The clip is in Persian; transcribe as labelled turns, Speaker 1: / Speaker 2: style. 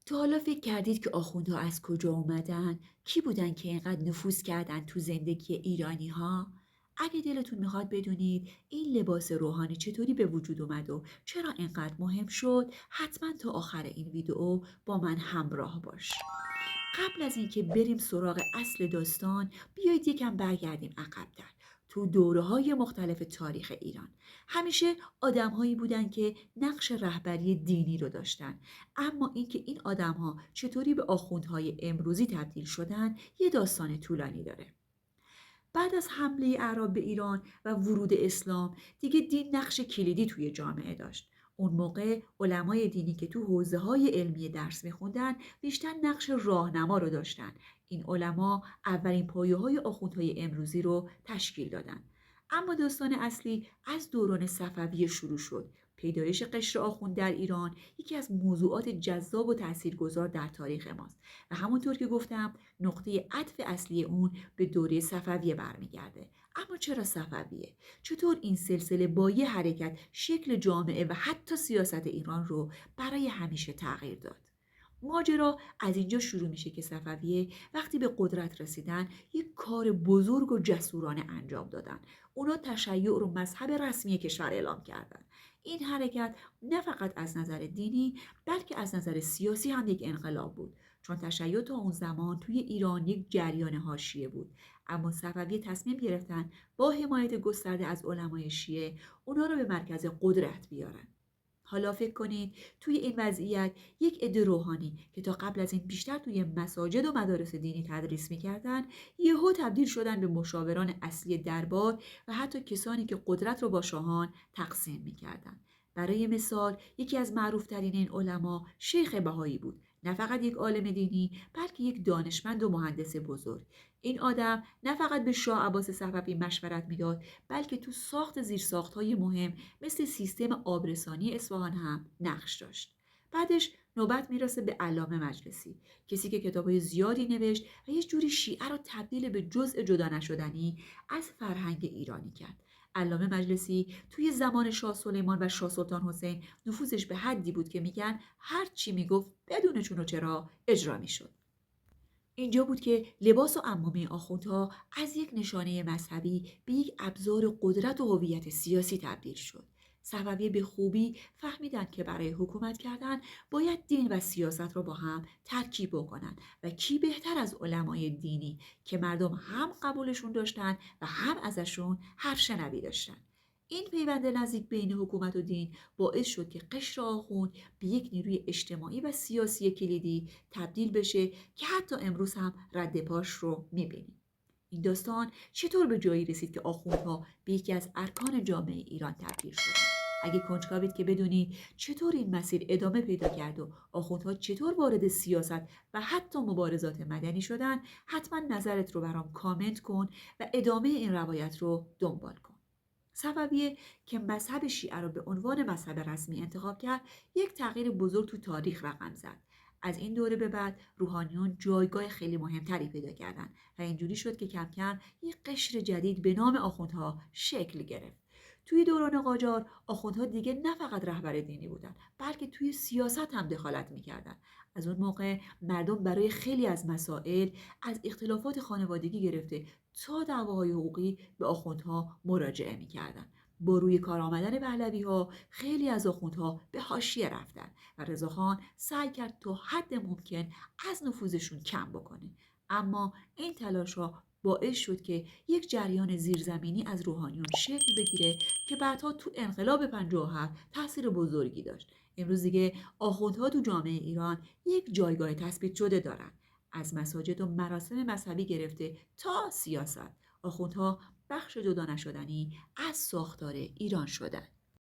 Speaker 1: تا حالا فکر کردید که آخوندها از کجا اومدن؟ کی بودن که اینقدر نفوذ کردن تو زندگی ایرانی ها؟ اگه دلتون میخواد بدونید این لباس روحانی چطوری به وجود اومد و چرا اینقدر مهم شد، حتما تا آخر این ویدیو با من همراه باش. قبل از اینکه بریم سراغ اصل داستان، بیایید یکم برگردیم عقب‌تر. تو دوره‌های مختلف تاریخ ایران همیشه آدم‌هایی بودن که نقش رهبری دینی رو داشتن، اما اینکه این آدم‌ها چطوری به آخوندهای امروزی تبدیل شدن یه داستان طولانی داره. بعد از حمله اعراب به ایران و ورود اسلام، دیگه دین نقش کلیدی توی جامعه داشت. اون موقع علمای دینی که تو حوزه‌های علمی درس می‌خوندن بیشتر نقش راهنما رو داشتن. این علما اولین پایه‌های آخوندهای امروزی رو تشکیل دادن. اما داستان اصلی از دوران صفویه شروع شد. پیدایش قشر آخوند در ایران یکی از موضوعات جذاب و تاثیرگذار در تاریخ ماست و همونطور که گفتم نقطه عطف اصلی اون به دوره صفویه برمیگرده. اما چرا صفویه؟ چطور این سلسله با یه حرکت شکل جامعه و حتی سیاست ایران رو برای همیشه تغییر داد؟ ماجرا از اینجا شروع میشه که صفویه وقتی به قدرت رسیدن یک کار بزرگ و جسورانه انجام دادن. اونا تشیع رو مذهب رسمی کشور اعلام کردن. این حرکت نه فقط از نظر دینی بلکه از نظر سیاسی هم یک انقلاب بود، چون تشیع تا اون زمان توی ایران یک جریان حاشیه بود. اما صفویه تصمیم گرفتن با حمایت گسترده از علمای شیعه اونا رو به مرکز قدرت بیارن. حالا فکر کنید توی این وضعیت یک عده روحانی که تا قبل از این بیشتر توی مساجد و مدارس دینی تدریس میکردن، یهو تبدیل شدن به مشاوران اصلی دربار و حتی کسانی که قدرت رو با شاهان تقسیم میکردن. برای مثال یکی از معروفترین این علما شیخ بهایی بود، نه فقط یک عالم دینی بلکه یک دانشمند و مهندس بزرگ. این آدم نه فقط به شاه عباس صفوی مشورت میداد بلکه تو ساخت زیرساخت‌های مهم مثل سیستم آبرسانی اصفهان هم نقش داشت. بعدش نوبت میرسه به علامه مجلسی، کسی که کتابای زیادی نوشت و یه جوری شیعه رو تبدیل به جزء جدا نشدنی از فرهنگ ایرانی کرد. علامه مجلسی توی زمان شاه سلیمان و شاه سلطان حسین نفوذش به حدی بود که میگن هر چی میگفت بدون چون و چرا اجرا میشد. اینجا بود که لباس و عمامه آخوندها از یک نشانه مذهبی به یک ابزار قدرت و هویت سیاسی تبدیل شد. صفویه به خوبی فهمیدند که برای حکومت کردن باید دین و سیاست را با هم ترکیب بکنند و کی بهتر از علمای دینی که مردم هم قبولشون داشتن و هم ازشون حرف شنوی داشتن. این پیوند نزدیک بین حکومت و دین باعث شد که قشر آخوند به یک نیروی اجتماعی و سیاسی کلیدی تبدیل بشه که حتی امروز هم رد پاش رو میبینیم. این داستان چطور به جایی رسید که آخوندها به یکی از ارکان جامعه ایران تبدیل شدند؟ اگه کنجکاوید که بدونید چطور این مسیر ادامه پیدا کرد و آخوندها چطور وارد سیاست و حتی مبارزات مدنی شدن، حتما نظرت رو برام کامنت کن و ادامه این روایت رو دنبال کن. صفویه که مذهب شیعه را به عنوان مذهب رسمی انتخاب کرد، یک تغییر بزرگ تو تاریخ رقم زد. از این دوره به بعد روحانیون جایگاه خیلی مهمتری پیدا کردند و اینجوری شد که کم کم یک قشر جدید به نام آخوندها شکل گرفت. توی دوران قاجار آخوندها دیگه نه فقط رهبر دینی بودن بلکه توی سیاست هم دخالت میکردن. از اون موقع مردم برای خیلی از مسائل، از اختلافات خانوادگی گرفته تا دعواهای حقوقی، به آخوندها مراجعه میکردن. با روی کار آمدن پهلوی‌ها خیلی از آخوندها به حاشیه رفتن و رضاخان سعی کرد تا حد ممکن از نفوذشون کم بکنه. اما این تلاش‌ها باعث شد که یک جریان زیرزمینی از روحانیون شکل بگیره که بعدها تو انقلاب 57 تاثیر بزرگی داشت. امروز دیگه آخوندها تو جامعه ایران یک جایگاه تثبیت شده دارن. از مساجد و مراسم مذهبی گرفته تا سیاست، آخوندها بخش جدا نشدنی از ساختار ایران شدند.